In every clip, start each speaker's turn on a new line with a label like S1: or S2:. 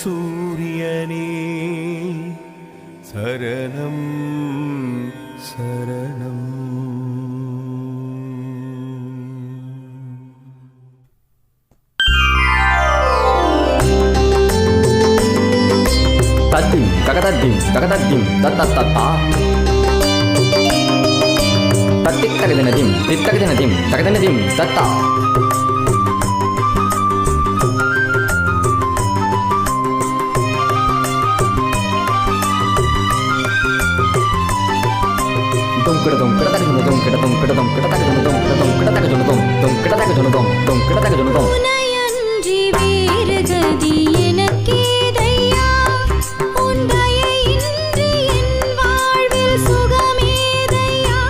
S1: சூரியனே சரணம் சரணம்.
S2: தத்திம் தகதத்திம் தகதத்திம் தத்தத்தா தத்திக் தகதினதிம் தித்தகதினதிம் தகதினதிம் தத்தா. கிடதும் கிடதகஜுனதும் கிடதும் கிடதும் கிடதகஜுனதும் கிடதும் கிடதகஜுனதும் தும் கிடதகஜுனதும் தும் கிடதகஜுனதும்.
S3: உனையன்றி வேறு கதி எனக்கேதையா, உன் தயையின்றி என் வாழ்வில் சுகமேதையா.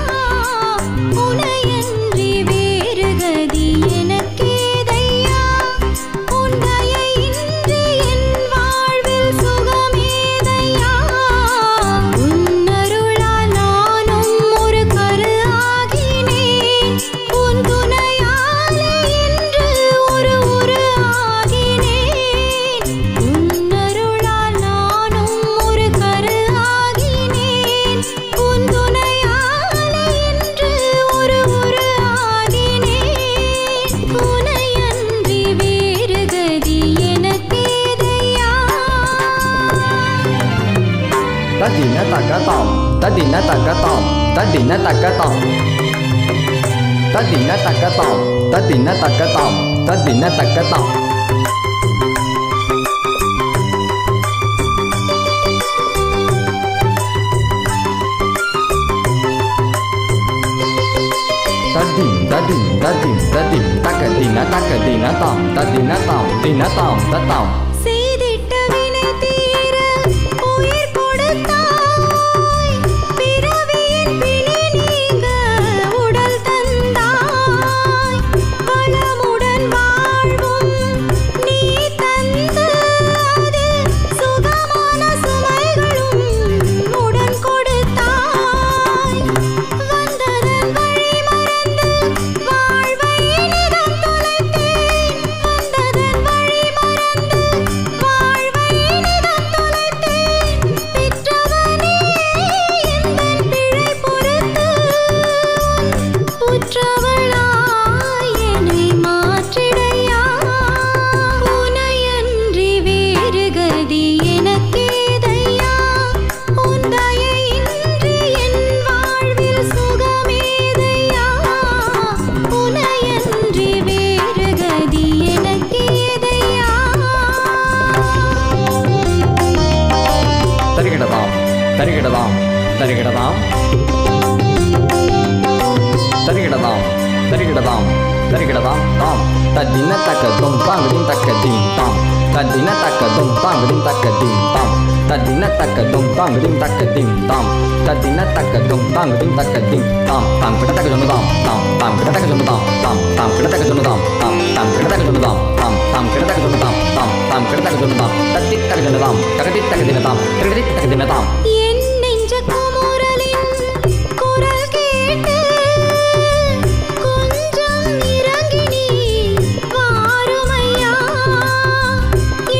S3: உனையன்றி வேறு கதி எனக்கேதையா, உன் தயையின்றி என் வாழ்வில் சுகமேதையா. உன் அருளால் நானும் ஒரு கரு ஆகினேன், உன் துணையாலே என்று ஒரு உரு ஆகினேன். உன் அருளால் நானும் ஒரு கரு ஆகினேன், உன் துணையாலே என்று ஒரு உரு ஆகினேன். உனையன்றி வேறு கதி எனக்கேதையா.
S2: தத்தின தகதாம் தத்தின தகதாம் தத்தின தகதாம் தத்தின தகதாம் தத்தின தகதாம் தத்தின தகதாம். தத்திம் தத்திம் தத்திம் தத்திம் தகதின தகதின தாம் தத்தின தாம் தின தாம் தத்தாம்.
S3: செய்திட்ட வினை தீர உயிர் கொடுத்தாய், பிறவியின் பிணி நீங்க உடல் தந்தாய். வளமுடன் வாழ்வும் நீ தந்து, அதில் சுகமான சுமைகளும் உடன் கொடுத்தாய். வந்ததன் வழி மறந்து வாழ்வை நிதம் தொலைத்தேன், வந்ததன் வழி மறந்து வாழ்வை நிதம் தொலைத்தேன். பெற்றவனே எந்தன் பிழை பொறுத்து, உற்றவளாய் என்னை மாற்றிடையா. உனையன்றி வேறு கதி எனக்கேதையா, உன் தயையின்றி என் வாழ்வில் சுகமேதையா. உனையன்றி வேறு கதி எனக்கேதையா.
S2: தருகிடதாம் தருகிடதாம் தருகிடதாம் தருகிடதாம் தருகிடதாம் தருகிடதாம் தாம். தத்தின தக்கதும் தாங்கடின் தக்கதீம் தாம் தத்தின தக்கதும் தாங்கடின் தக்கதீம் தாம் தத்தின தக்கதும் தாங்கடின் தக்கதீம் தாம் தத்தின தக்கதும் தாங்கடின் தக்கதீம் தாம். தாம் கிடதகஜுனதாம் தாம் தாம் கிடதகஜுனதாம் தாம் தாம் கிடதகஜுனதாம் தாம் தாம் கிடதகஜுனதாம் தாம் தாம் கிடதகஜுனதாம் தாம் தாம் கிடதகஜுனதாம். தத்திக் தகஜுனதாம் தகதித் தகதினதாம் தகதித் தகதினதாம்.
S3: என் நெஞ்ச குமுறலின் குரல் கேட்டு கொஞ்சம் இறங்கி நீ வாருமையா.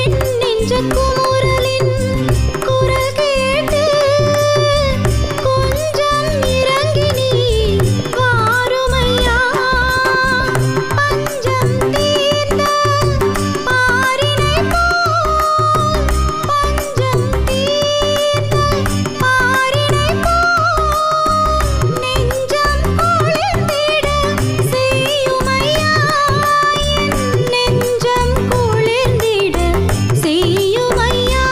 S3: என் நெஞ்ச குமுறலின் குரல் கேட்டு கொஞ்சம் இறங்கி நீ வாருமையா. பஞ்சம் தீர்ந்த பாரினை போல், பஞ்சம் தீர்ந்த பாரினை போல் நெஞ்சம் குளிர்ந்திட செய்யுமையா. என் நெஞ்சம் குளிர்ந்திட செய்யுமையா.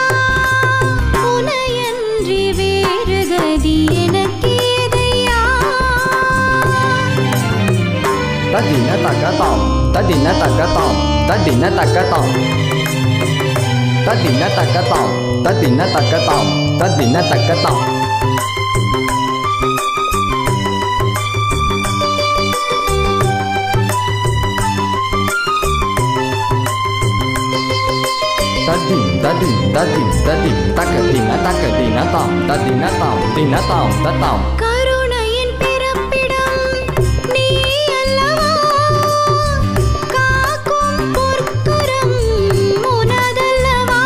S3: உனையன்றி வேறு கதி எனக்கேதையா.
S2: தத்தின தகதாம் தத்தின தகதாம் தத்தின தகதாம் தத்தின தகதாம் தத்தின தகதாம் தத்தின தகதாம். தத்திம் தத்திம் தத்திம் தத்திம் தக்கதின தக்கதின தாம் தத்தின தாம் தின தாம் தத்தாம்.
S3: கருணையின் பிறப்பிடம் நீ அல்லவா, காக்கும் பொற்கரம் உனதல்லவா.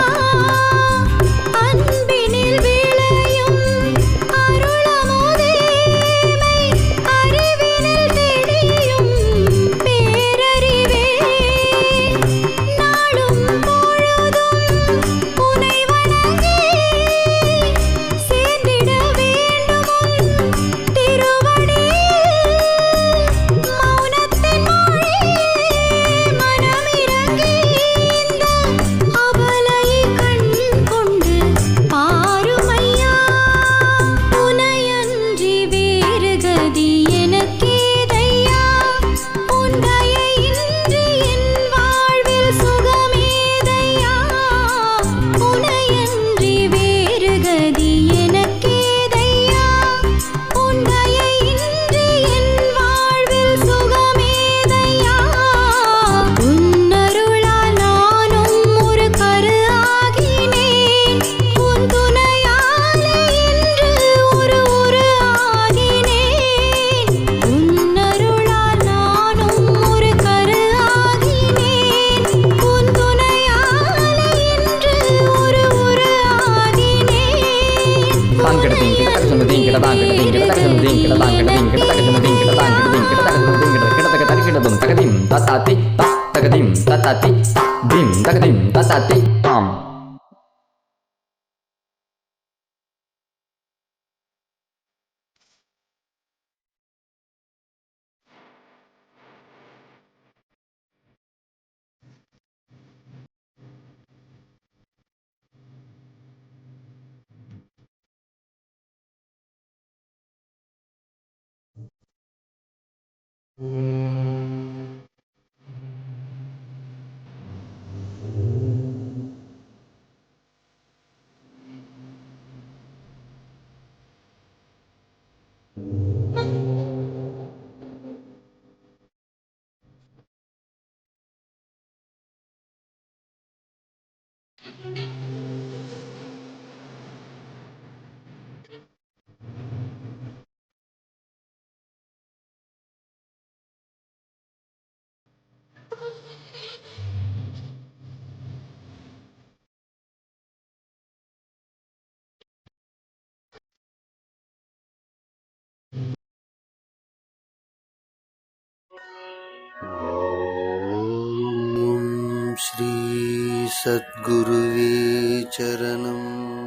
S2: ததாதி தா தகதிம் ததாதி தா திம் தகதிம் ததாதி தாம்.
S1: ஓம் ஸ்ரீ சத்குருவே சரணம்.